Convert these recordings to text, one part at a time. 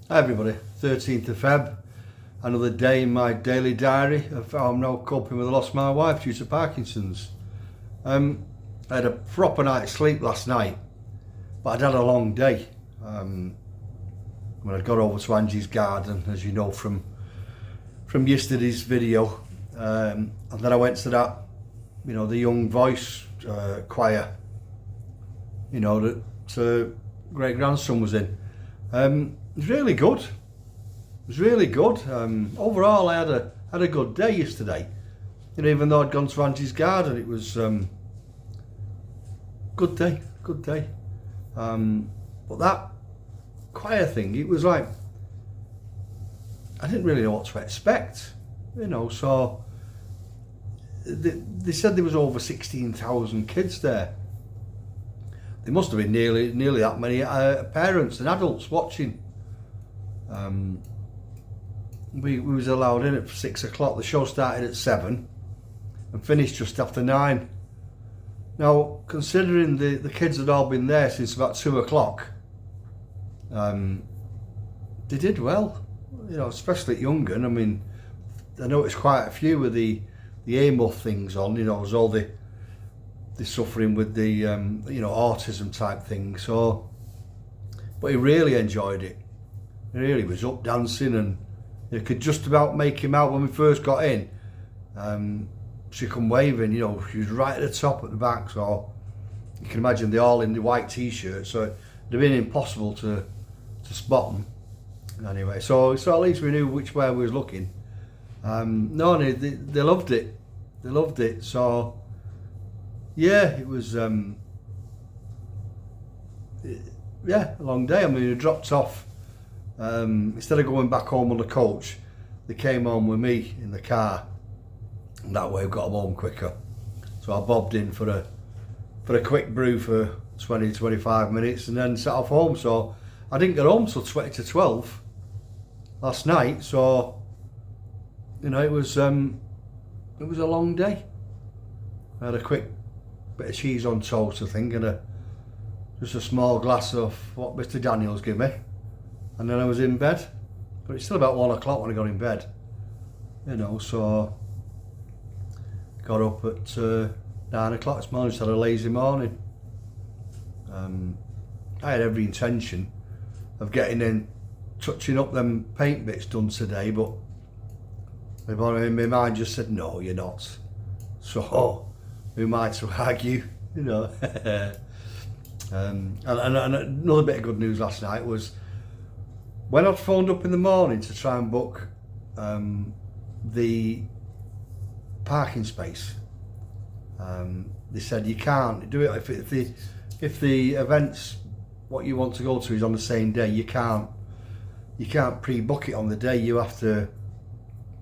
Hi everybody, 13th of Feb, another day in my daily diary of how I'm now coping with the loss of my wife due to Parkinson's. I had a proper night's sleep last night, but I'd had a long day. When I got over to Angie's garden, as you know from yesterday's video, and then I went to that, the Young Voice choir, that great grandson was in. It was really good. It was really good. Overall, I had a good day yesterday. Even though I'd gone to Angie's garden, it was good day. But that choir thing, it was like I didn't really know what to expect. So they said there was over 16,000 kids there. There must have been nearly that many parents and adults watching. We was allowed in at 6 o'clock. The show started at 7 and finished just after 9. Now, considering the kids had all been there since about 2 o'clock, they did well. Especially at Youngen. I mean, I noticed quite a few of the AMOF things on. There's all the suffering with the autism type thing. So, but he really enjoyed it. He really was up dancing, and you could just about make him out when we first got in. She come waving, she was right at the top at the back, so you can imagine they all in the white t-shirts, so it'd have been impossible to spot them. Anyway, so at least we knew which way we was looking. No, they loved it. They loved it. So yeah, it was a long day. I mean, we dropped off. Instead of going back home on the coach, they came home with me in the car, and that way we got them home quicker. So I bobbed in for a quick brew for 20-25 minutes and then set off home. So I didn't get home till 20 to 12 last night. So it was a long day. I had a quick bit of cheese on toast, I think, and just a small glass of what Mr. Daniels gave me. And then I was in bed, but it's still about 1 o'clock when I got in bed, so got up at 9 o'clock this morning. Just had a lazy morning. I had every intention of getting in, touching up them paint bits done today, but my mind just said, no, you're not. So we might argue, and another bit of good news last night was, when I phoned up in the morning to try and book the parking space, they said you can't do it if the event's what you want to go to is on the same day. You can't pre-book it on the day. You have to.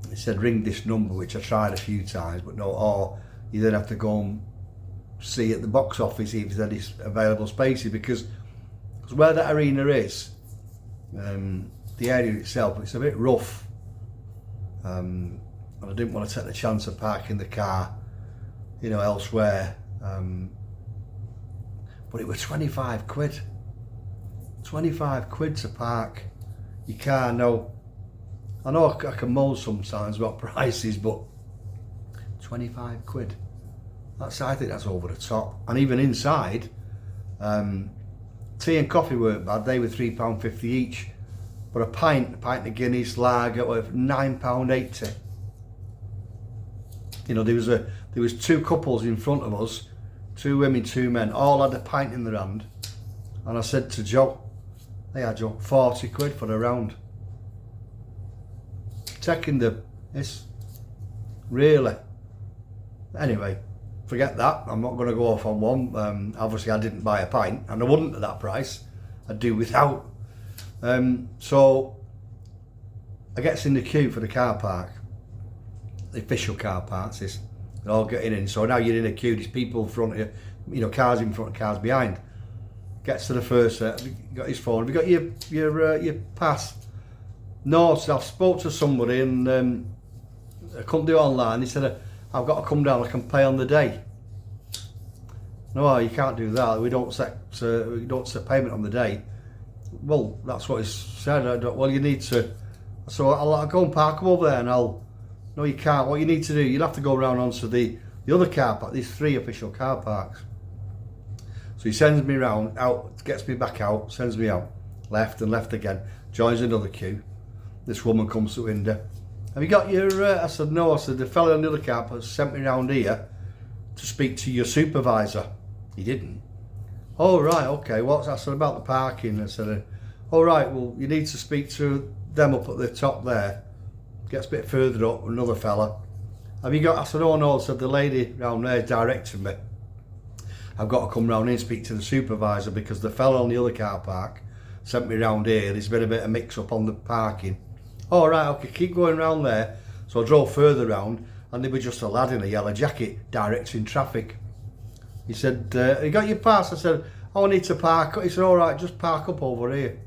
They said ring this number, which I tried a few times, but no. Or you then have to go and see at the box office if there's any available spaces, because where that arena is. The area itself, it's a bit rough, and I didn't want to take the chance of parking the car elsewhere, but it was 25 quid to park your car. Now I know I can moan sometimes about prices, but 25 quid, I think that's over the top. And even inside, tea and coffee weren't bad. They were £3.50 each, but a pint of Guinness lager were £9.80. There was two couples in front of us, 2 women, 2 men, all had a pint in their hand, and I said to Joe, Joe, 40 quid for a round. Taking this, really. Anyway, forget that. I'm not going to go off on one. Obviously, I didn't buy a pint, and I wouldn't at that price. I'd do without. So I gets in the queue for the car park, the official car parks. They're all getting in. So now you're in a queue. There's people in front of you, cars in front, cars behind. Gets to the first set. Have you got his phone? Have you got your pass? No, so I spoke to somebody and I couldn't do it online. He said, I've got to come down, I can pay on the day. No, you can't do that. We don't set payment on the day. well, that's what he said. Well, you need to. So I'll go and park them over there, and no, you can't. What you need to do, you'll have to go around onto the other car park. These 3 official car parks. So he sends me round, out, gets me back out, sends me out, left and left again, joins another queue. This woman comes to the window. Have you got your, I said, no. I said, the fellow on the other car park sent me round here to speak to your supervisor. He didn't. Oh, right, okay. What's that? I said, about the parking. I said, all right, well, you need to speak to them up at the top there. Gets a bit further up, another fella. Have you got, I said, oh no. I said, the lady round there directing me. I've got to come round here and speak to the supervisor because the fella on the other car park sent me round here. There's been a bit of mix up on the parking. Oh, right, okay, keep going round there. So I drove further round, and there was just a lad in a yellow jacket directing traffic. He said, you got your pass? I said, oh, I need to park. He said, all right, just park up over here.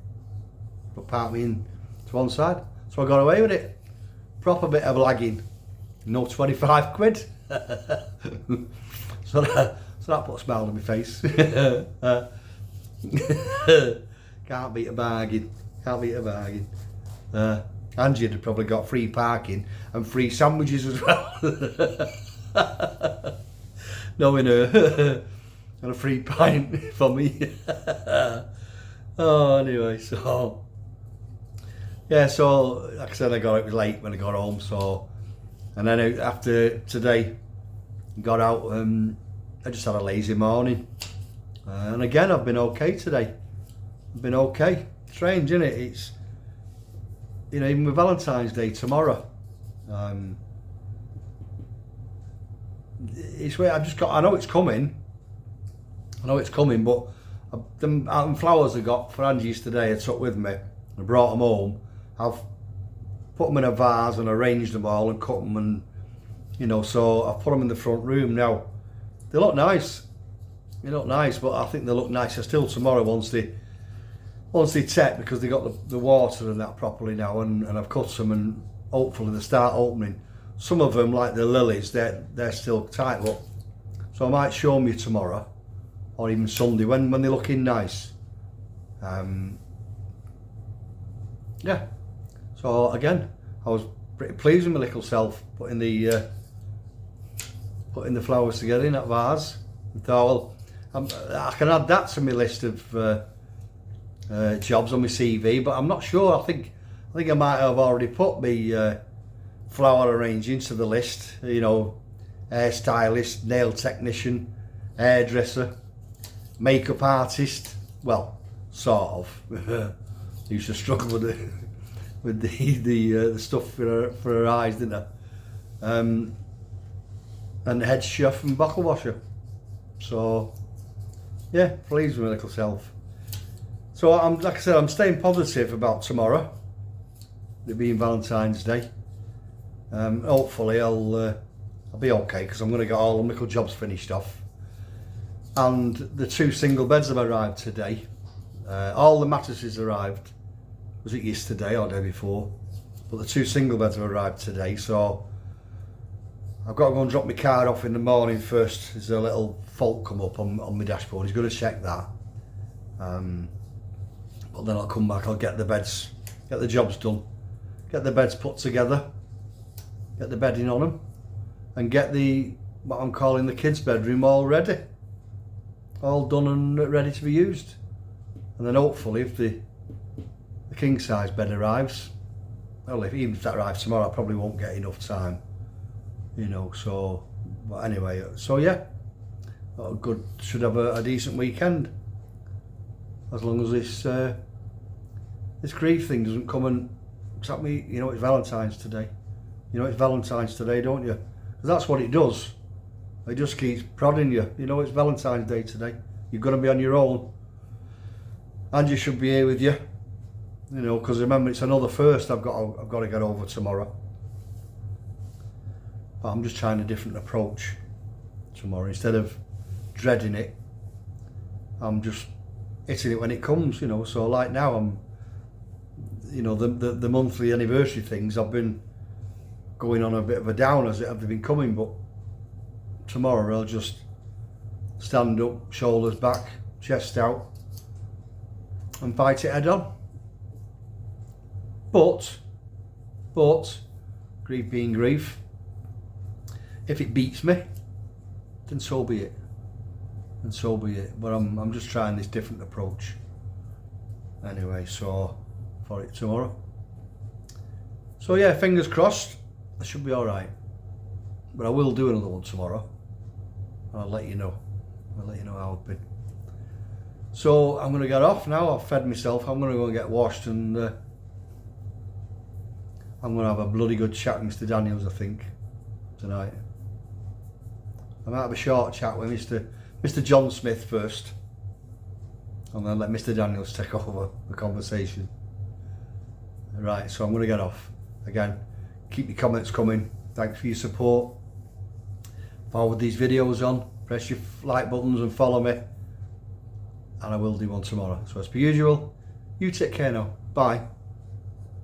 But park me in to one side. So I got away with it. Proper bit of lagging. No 25 quid. So that put a smile on my face. Can't beat a bargain. Can't beat a bargain. Angie had probably got free parking and free sandwiches as well. Knowing her. And a free pint for me. Oh, anyway, so... Yeah, so, like I said, it was late when I got home, so... And then after today, got out, I just had a lazy morning. And again, I've been okay today. I've been okay. Strange, isn't it? It's, you know, even with Valentine's Day tomorrow, it's where I've just got, I know it's coming, but them flowers I got for Angie's today, I took with me, I brought them home. I've put them in a vase and arranged them all and cut them, and, you know, so I've put them in the front room now. They look nice. They look nice, but I think they look nicer still tomorrow once they set, because they got the water and that properly now, and I've cut them, and hopefully they start opening. Some of them, like the lilies, they're still tight up. So I might show them you tomorrow, or even Sunday when they're looking nice. Yeah. So again, I was pretty pleased with my little self putting the flowers together in that vase. I thought, well, I can add that to my list of jobs on my CV, but I'm not sure. I think I might have already put my flower arranging to the list. You know, hairstylist, nail technician, hairdresser, makeup artist. Well, sort of. Used to struggle with it. With the stuff for her eyes, didn't I? And head chef and bottle washer. So yeah, pleased with my little self. So like I said, I'm staying positive about tomorrow, it being Valentine's Day. Hopefully I'll be okay, because I'm going to get all the little jobs finished off. And the 2 single beds have arrived today. All the mattresses arrived. Was it yesterday or the day before? But the 2 single beds have arrived today, so I've got to go and drop my car off in the morning first. There's a little fault come up on my dashboard. He's going to check that. But then I'll come back, I'll get the beds, get the jobs done, get the beds put together, get the bedding on them, and get what I'm calling the kids' bedroom all ready. All done and ready to be used. And then hopefully if the king size bed arrives, well, even if that arrives tomorrow, I probably won't get enough time, you know. So, but anyway, so yeah, good. Should have a decent weekend, as long as this grief thing doesn't come and trap me. You know, it's Valentine's today. You know, it's Valentine's today, don't you? Because that's what it does. It just keeps prodding you. You know, it's Valentine's Day today. You're going to be on your own, and you should be here with you. You know, because remember, it's another first I've got to get over tomorrow. But I'm just trying a different approach tomorrow. Instead of dreading it, I'm just hitting it when it comes. You know, so like now I'm, you know, the monthly anniversary things, I've been going on a bit of a down as they've been coming, but tomorrow I'll just stand up, shoulders back, chest out, and fight it head on. But, grief being grief, if it beats me, then so be it. And so be it. But I'm just trying this different approach. Anyway, so for it tomorrow. So yeah, fingers crossed, I should be alright. But I will do another one tomorrow. And I'll let you know. I'll let you know how I've been. So I'm going to get off now. I've fed myself. I'm going to go and get washed, and I'm going to have a bloody good chat with Mr. Daniels, I think, tonight. I might have a short chat with Mr. John Smith first, and then let Mr. Daniels take over the conversation. Right, so I'm going to get off. Again, keep your comments coming. Thanks for your support. Forward these videos on. Press your like buttons and follow me. And I will do one tomorrow. So as per usual, you take care now. Bye.